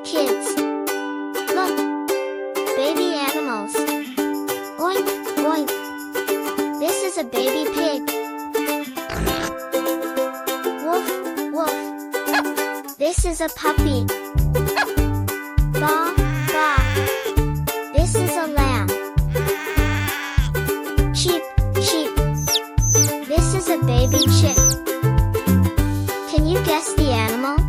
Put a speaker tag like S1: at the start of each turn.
S1: kids. Look, baby animals. Oink, oink. This is a baby pig. Woof, woof. This is a puppy. Baa, baa. This is a lamb. Cheep, cheep. This is a baby chick. Can you guess the animal?